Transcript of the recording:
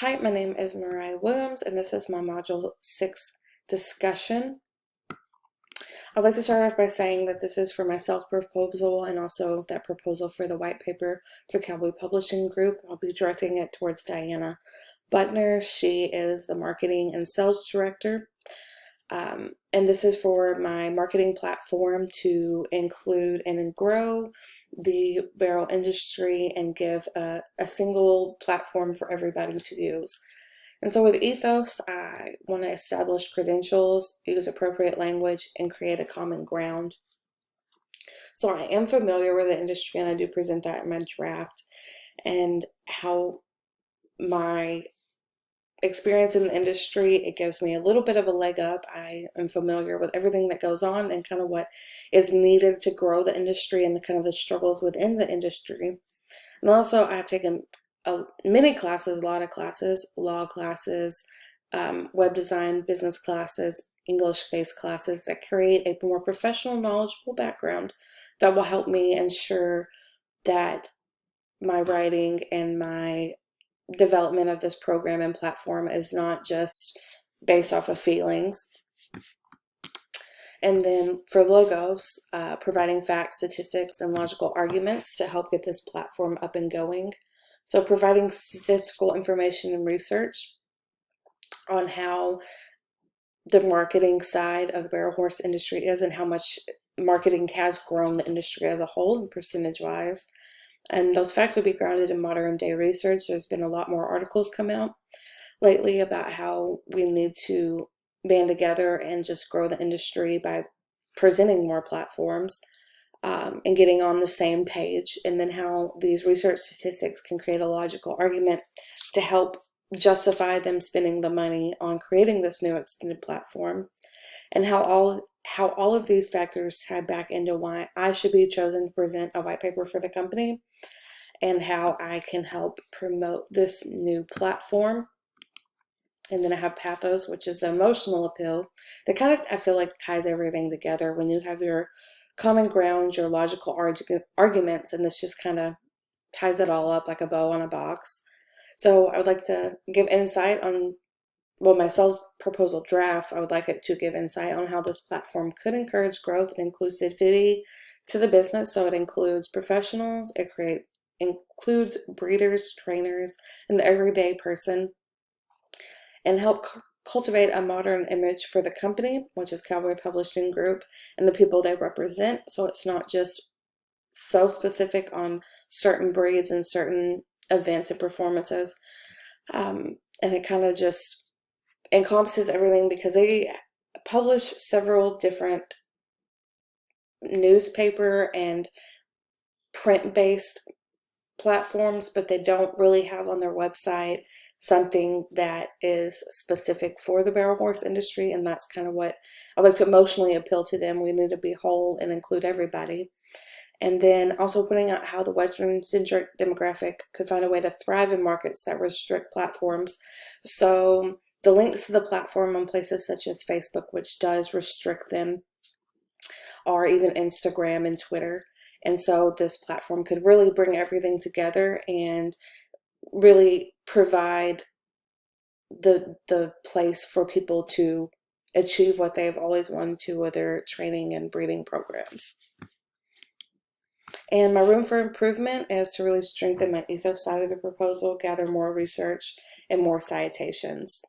Hi, my name is Mariah Williams, and this is my Module 6 discussion. I'd like to start off by saying that this is for my self-proposal and also that proposal for the white paper for Cowboy Publishing Group. I'll be directing it towards Diana Butner. She is the Marketing and Sales Director. And this is for my marketing platform to include and grow the barrel industry and give a single platform for everybody to use. And so with Ethos, I want to establish credentials, use appropriate language, and create a common ground. So I am familiar with the industry, and I do present that in my draft, and how my experience in the industry, it gives me a little bit of a leg up. I am familiar with everything that goes on and kind of what is needed to grow the industry and the kind of the struggles within the industry. And also I have taken many classes, a lot of classes, law classes, web design, business classes, English-based classes that create a more professional, knowledgeable background that will help me ensure that my writing and my development of this program and platform is not just based off of feelings. And then for logos, providing facts, statistics, and logical arguments to help get this platform up and going. So providing statistical information and research on how the marketing side of the barrel horse industry is and how much marketing has grown the industry as a whole and percentage-wise. And those facts would be grounded in modern day research. There's been a lot more articles come out lately about how we need to band together and just grow the industry by presenting more platforms and getting on the same page. And then how these research statistics can create a logical argument to help justify them spending the money on creating this new extended platform. And how all of these factors tie back into why I should be chosen to present a white paper for the company and how I can help promote this new platform. And then I have pathos, which is the emotional appeal that kind of, I feel like, ties everything together when you have your common ground, your logical arguments, and this just kind of ties it all up like a bow on a box. So I would like to give insight on, well, my sales proposal draft. I would like it to give insight on how this platform could encourage growth and inclusivity to the business. So it includes professionals, includes breeders, trainers, and the everyday person, and help cultivate a modern image for the company, which is Cowboy Publishing Group, and the people they represent. So it's not just so specific on certain breeds and certain events and performances. And it kind of just encompasses everything because they publish several different newspaper and print-based platforms, but they don't really have on their website something that is specific for the barrel horse industry, and that's kind of what I like to emotionally appeal to them. We need to be whole and include everybody. And then also pointing out how the Western-centric demographic could find a way to thrive in markets that restrict platforms. So the links to the platform on places such as Facebook, which does restrict them, or even Instagram and Twitter. And so this platform could really bring everything together and really provide the place for people to achieve what they've always wanted to with their training and breeding programs. And my room for improvement is to really strengthen my ethos side of the proposal, gather more research and more citations.